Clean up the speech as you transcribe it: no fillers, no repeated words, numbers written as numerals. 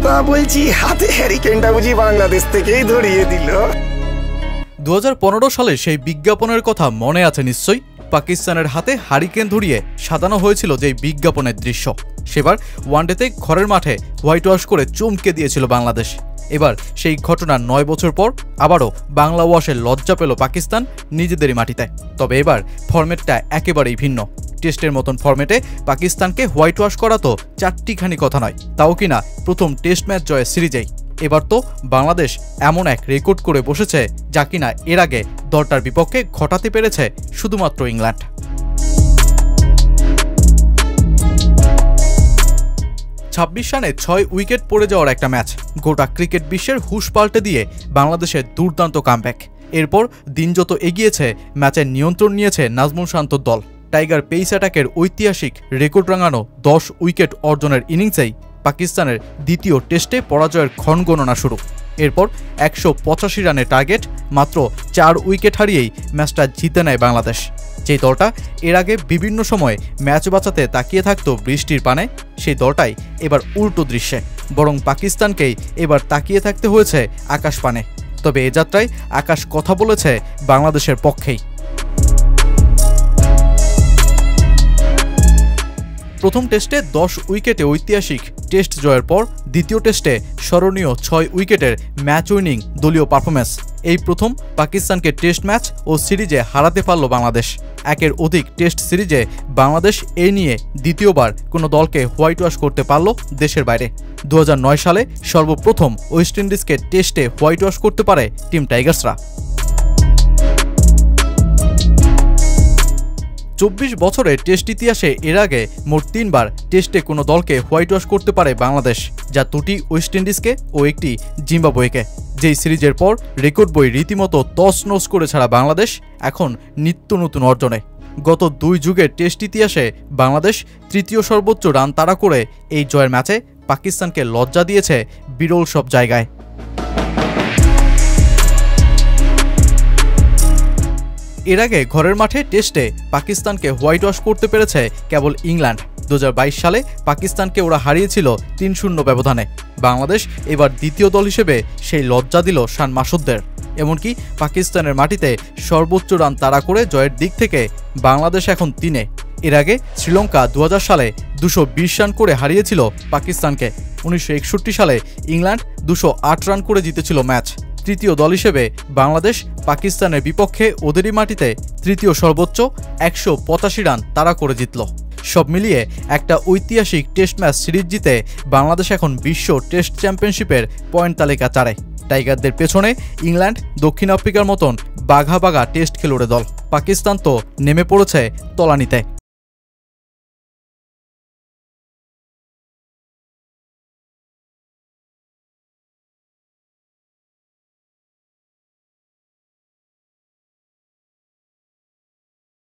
তা বলছি হাতে হ্যারিকেনটা বুঝি বাংলাদেশ থেকেই ধরিয়ে দিল। 2015 সালে সেই বিজ্ঞাপনের কথা মনে আছে নিশ্চয়ই। পাকিস্তানের হাতে হারিকেন ধরিয়ে সাজানো হয়েছিল যেই বিজ্ঞাপনের দৃশ্য, সেবার ওয়ানডেতে ঘরের মাঠে হোয়াইট ওয়াশ করে চমকে দিয়েছিল বাংলাদেশ। এবার সেই ঘটনার 9 বছর পর আবারও বাংলা ওয়াশের লজ্জা পেল পাকিস্তান নিজেদেরই মাটিতে। তবে এবার ফরম্যাটটা একেবারেই ভিন্ন। টেস্টের মতন ফরম্যাটে পাকিস্তানকে হোয়াইট ওয়াশ করা তো চারটিখানি কথা নয়, তাও কিনা প্রথম টেস্ট ম্যাচ জয়ের সিরিজেই। এবার তো বাংলাদেশ এমন এক রেকর্ড করে বসেছে যা কিনা এর আগে দলটার বিপক্ষে ঘটাতে পেরেছে শুধুমাত্র ইংল্যান্ড। 26 রানে 6 উইকেট পড়ে যাওয়ার একটা ম্যাচ গোটা ক্রিকেট বিশ্বের হুঁশ পাল্টে দিয়ে বাংলাদেশের দুর্দান্ত কামব্যাক। এরপর দিন যত এগিয়েছে ম্যাচের নিয়ন্ত্রণ নিয়েছে নাজমুল শান্তর দল। টাইগার পেস অ্যাটাকের ঐতিহাসিক রেকর্ড রাঙানো 10 উইকেট অর্জনের ইনিংসেই পাকিস্তানের দ্বিতীয় টেস্টে পরাজয়ের ক্ষণগণনা শুরু। এরপর 185 রানের টার্গেট, মাত্র 4 উইকেট হারিয়েই ম্যাচটা জিতে নেয় বাংলাদেশ। যেই দলটা এর আগে বিভিন্ন সময়ে ম্যাচ বাঁচাতে তাকিয়ে থাকতো বৃষ্টির পানে, সেই দলটাই এবার উল্টো দৃশ্যে, বরং পাকিস্তানকেই এবার তাকিয়ে থাকতে হয়েছে আকাশ পানে। তবে এ যাত্রায় আকাশ কথা বলেছে বাংলাদেশের পক্ষেই। প্রথম টেস্টে 10 উইকেটে ঐতিহাসিক টেস্ট জয়ের পর দ্বিতীয় টেস্টে স্মরণীয় 6 উইকেটের ম্যাচ উইনিং দলীয় পারফরম্যান্স। এই প্রথম পাকিস্তানকে টেস্ট ম্যাচ ও সিরিজে হারাতে পারল বাংলাদেশ। একের অধিক টেস্ট সিরিজে বাংলাদেশ এই নিয়ে দ্বিতীয়বার কোনো দলকে হোয়াইট ওয়াশ করতে পারল দেশের বাইরে। 2009 সালে সর্বপ্রথম ওয়েস্ট ইন্ডিজকে টেস্টে হোয়াইট ওয়াশ করতে পারে টিম টাইগার্সরা। 24 বছরের টেস্ট ইতিহাসে এর আগে মোট 3 বার টেস্টে কোনো দলকে হোয়াইট ওয়াশ করতে পারে বাংলাদেশ, যা 2টি ওয়েস্ট ইন্ডিজকে ও 1টি জিম্বাবুয়েকে। যেই সিরিজের পর রেকর্ড বই রীতিমতো তছনছ করে ছাড়া বাংলাদেশ এখন নিত্য নতুন অর্জনে। গত 2 যুগের টেস্ট ইতিহাসে বাংলাদেশ তৃতীয় সর্বোচ্চ রান তাড়া করে এই জয়ের ম্যাচে পাকিস্তানকে লজ্জা দিয়েছে বিরল সব জায়গায়। এর আগে ঘরের মাঠে টেস্টে পাকিস্তানকে হোয়াইট ওয়াশ করতে পেরেছে কেবল ইংল্যান্ড। 2022 সালে পাকিস্তানকে ওরা হারিয়েছিল 3-0 ব্যবধানে। বাংলাদেশ এবার দ্বিতীয় দল হিসেবে সেই লজ্জা দিল শান মাসুদদের। এমনকি পাকিস্তানের মাটিতে সর্বোচ্চ রান তাড়া করে জয়ের দিক থেকে বাংলাদেশ এখন 3-এ। এর আগে শ্রীলঙ্কা 2000 সালে 220 রান করে হারিয়েছিল পাকিস্তানকে। 1961 সালে ইংল্যান্ড 208 রান করে জিতেছিল ম্যাচ। তৃতীয় দল হিসেবে বাংলাদেশ পাকিস্তানের বিপক্ষে ওদেরই মাটিতে তৃতীয় সর্বোচ্চ 185 রান তাড়া করে জিতল। সব মিলিয়ে একটা ঐতিহাসিক টেস্ট ম্যাচ সিরিজ জিতে বাংলাদেশ এখন বিশ্ব টেস্ট চ্যাম্পিয়নশিপের পয়েন্ট তালিকা 4-এ। টাইগারদের পেছনে ইংল্যান্ড, দক্ষিণ আফ্রিকার মতন বাঘা বাঘা টেস্ট খেলুড়ে দল। পাকিস্তান তো নেমে পড়েছে তলানিতে।